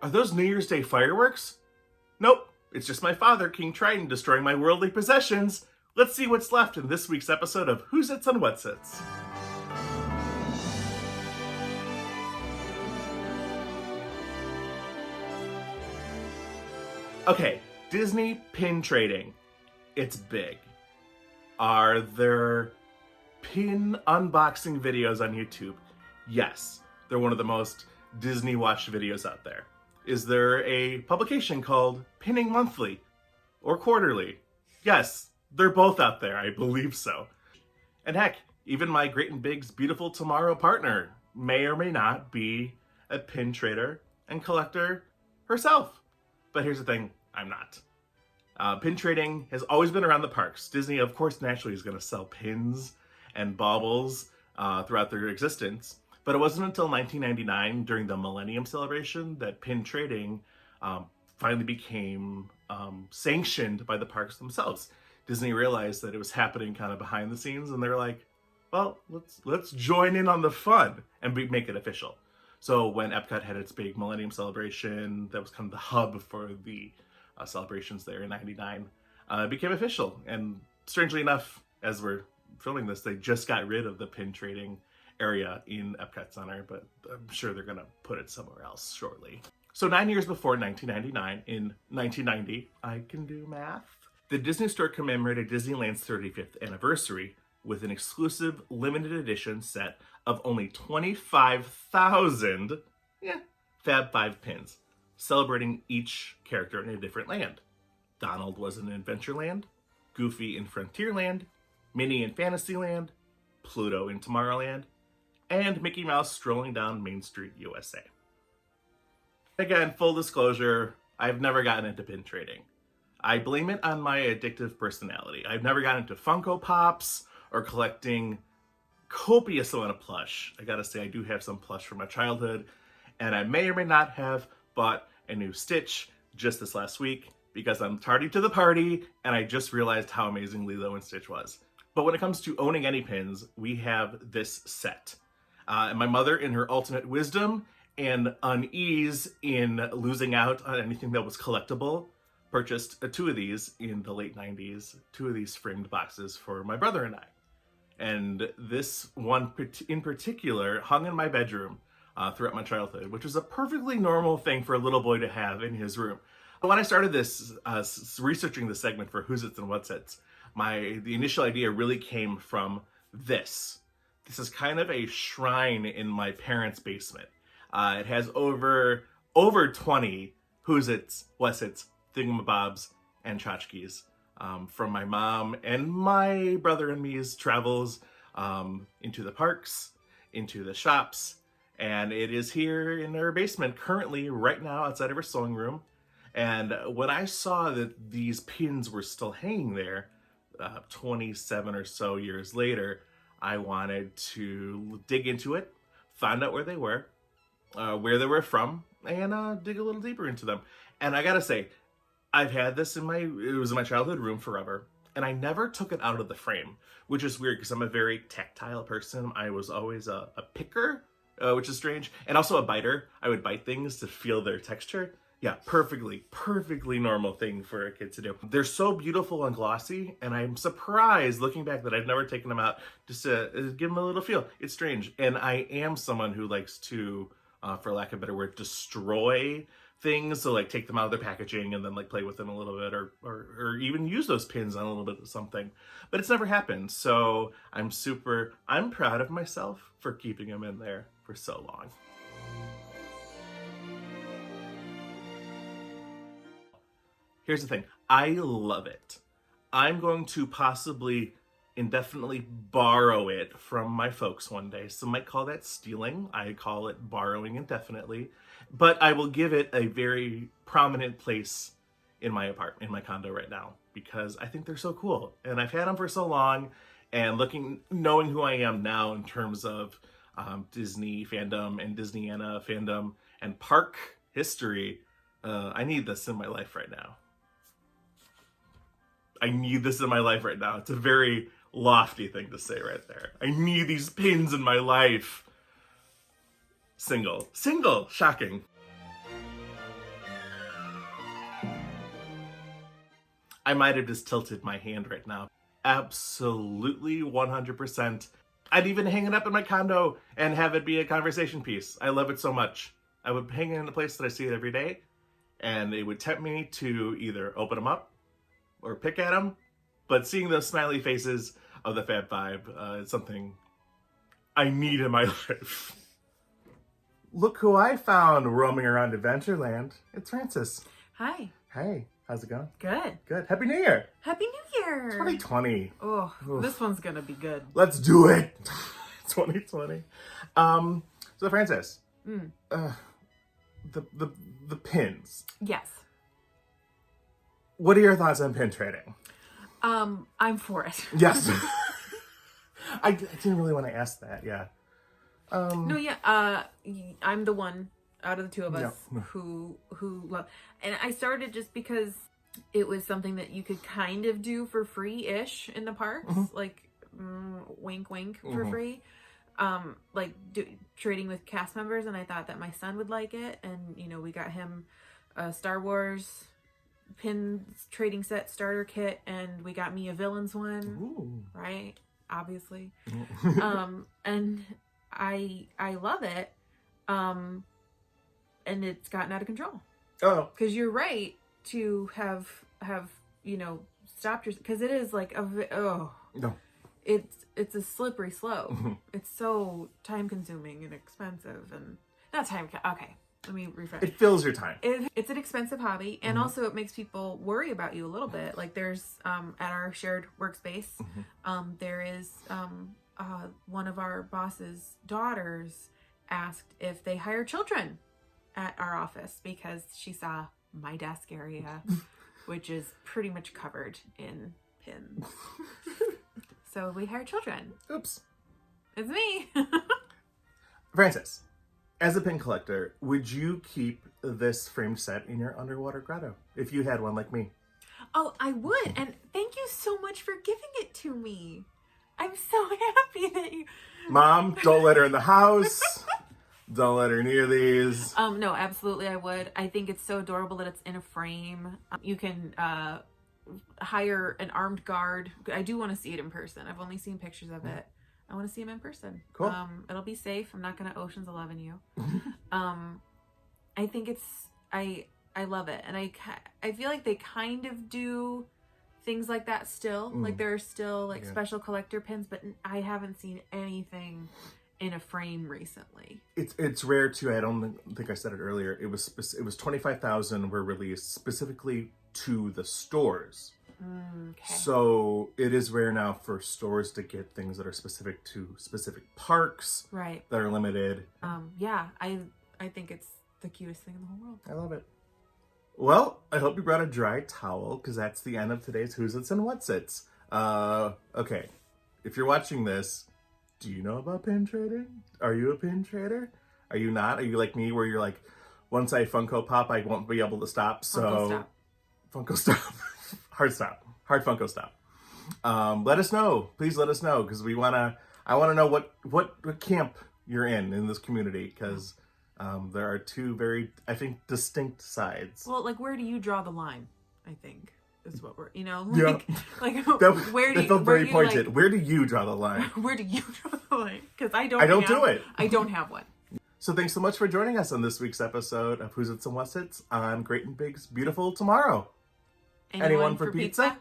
Are those New Year's Day fireworks? Nope, it's just my father, King Triton, destroying my worldly possessions. Let's see what's left in this week's episode of Whoosits and Whatsits. Okay, Disney pin trading. It's big. Are there pin unboxing videos on YouTube? Yes, they're one of the most Disney watched videos out there. Is there a publication called Pinning Monthly or Quarterly? Yes, they're both out there, I believe so. And heck, even my Great and Big's Beautiful Tomorrow partner may or may not be a pin trader and collector herself. But here's the thing, I'm not. Pin trading has always been around the parks. Disney, of course, naturally is going to sell pins and baubles throughout their existence. But it wasn't until 1999, during the Millennium Celebration, that pin trading finally became sanctioned by the parks themselves. Disney realized that it was happening kind of behind the scenes, and they're like, well, let's join in on the fun and make it official. So when Epcot had its big Millennium Celebration, that was kind of the hub for the celebrations there in '99, it became official. And strangely enough, as we're filming this, they just got rid of the pin trading area in Epcot Center, but I'm sure they're gonna put it somewhere else shortly. So 9 years before 1999, in 1990, I can do math, the Disney Store commemorated Disneyland's 35th anniversary with an exclusive limited edition set of only 25,000 Fab 5 pins, celebrating each character in a different land. Donald was in Adventureland, Goofy in Frontierland, Minnie in Fantasyland, Pluto in Tomorrowland, and Mickey Mouse strolling down Main Street, USA. Again, full disclosure, I've never gotten into pin trading. I blame it on my addictive personality. I've never gotten into Funko Pops or collecting copious amount of plush. I gotta say, I do have some plush from my childhood, and I may or may not have bought a new Stitch just this last week because I'm tardy to the party and I just realized how amazing Lilo and Stitch was. But when it comes to owning any pins, we have this set. And my mother, in her ultimate wisdom and unease in losing out on anything that was collectible, purchased two of these in the late 90s, two of these framed boxes for my brother and I. And this one in particular hung in my bedroom throughout my childhood, which was a perfectly normal thing for a little boy to have in his room. But when I started this, researching this segment for Whoosits and Whatsits, the initial idea really came from this. This is kind of a shrine in my parents' basement. It has over 20 Whoosits, Whatsits, thingamabobs, and tchotchkes from my mom and my brother and me's travels into the parks, into the shops, and it is here in our basement currently right now outside of our sewing room. And when I saw that these pins were still hanging there 27 or so years later, I wanted to dig into it, find out where they were from, and dig a little deeper into them. And I gotta say, I've had this it was in my childhood room forever, and I never took it out of the frame, which is weird because I'm a very tactile person. I was always a picker, which is strange, and also a biter. I would bite things to feel their texture. Yeah, perfectly normal thing for a kid to do. They're so beautiful and glossy, and I'm surprised looking back that I've never taken them out just to give them a little feel. It's strange, and I am someone who likes to, for lack of a better word, destroy things. So like take them out of their packaging and then like play with them a little bit, or even use those pins on a little bit of something. But it's never happened, so I'm proud of myself for keeping them in there for so long. Here's the thing, I love it. I'm going to possibly indefinitely borrow it from my folks one day. Some might call that stealing. I call it borrowing indefinitely. But I will give it a very prominent place in my apartment, in my condo right now, because I think they're so cool. And I've had them for so long, and knowing who I am now in terms of Disney fandom and Disneyana fandom and park history, I need this in my life right now. I need this in my life right now. It's a very lofty thing to say right there. I need these pins in my life. Single, shocking. I might have just tilted my hand right now. Absolutely 100%. I'd even hang it up in my condo and have it be a conversation piece. I love it so much. I would hang it in a place that I see it every day, and it would tempt me to either open them up or pick at them. But seeing those smiley faces of the Fab Five is something I need in my life. Look who I found roaming around Adventureland. It's Frances. Hi. Hey, how's it going? Good. Good. Happy New Year. Happy New Year. 2020. Oh, Oof. This one's going to be good. Let's do it. 2020. So Frances, the pins. Yes. What are your thoughts on pin trading? I'm for it. Yes. I didn't really want to ask that. Yeah. No, yeah. I'm the one out of the two of us who love, and I started just because it was something that you could kind of do for free-ish in the parks, like wink, wink, for free. Trading with cast members, and I thought that my son would like it, and we got him a Star Wars pin trading set starter kit, and we got me a villains one. Ooh. Right, obviously. And I love it, and it's gotten out of control. Oh, because you're right to have stopped your, because it is like no. it's a slippery slope. It's so time consuming and expensive, and not time. Okay, let me rephrase. It fills your time. It's an expensive hobby, and also it makes people worry about you a little bit. Like there's at our shared workspace, there is one of our boss's daughters asked if they hire children at our office because she saw my desk area, which is pretty much covered in pins. So we hire children. Oops. It's me. Frances, as a pin collector, would you keep this framed set in your underwater grotto if you had one like me? Oh, I would. And thank you so much for giving it to me. I'm so happy that you... Mom, don't let her in the house. Don't let her near these. No, absolutely I would. I think it's so adorable that it's in a frame. You can hire an armed guard. I do want to see it in person. I've only seen pictures of it. I want to see him in person. Cool. It'll be safe. I'm not going to Ocean's 11 you. I think it's... I love it. And I feel like they kind of do things like that still. Like there are still special collector pins, but I haven't seen anything in a frame recently. It's rare too. I don't think I said it earlier. It was 25,000 were released specifically to the stores. Okay. So it is rare now for stores to get things that are specific to specific parks. Right. That are limited. Yeah, I think it's the cutest thing in the whole world. I love it. Well, I hope you brought a dry towel because that's the end of today's Whoosits and Whatsits. Okay, if you're watching this, do you know about pin trading? Are you a pin trader? Are you not? Are you like me where you're like, once I Funko Pop, I won't be able to stop. So Funko stop. Hard stop. Hard Funko stop. Let us know. Please let us know because I want to know what camp you're in this community because there are two very, I think, distinct sides. Well, like where do you draw the line? I think is what we're, where do you, felt very pointed. Like, where do you draw the line? Where do you draw the line? Because I don't do it. I don't have one. So thanks so much for joining us on this week's episode of Whoosits and Whatsits on Great and Big's Beautiful Tomorrow. Anyone for pizza?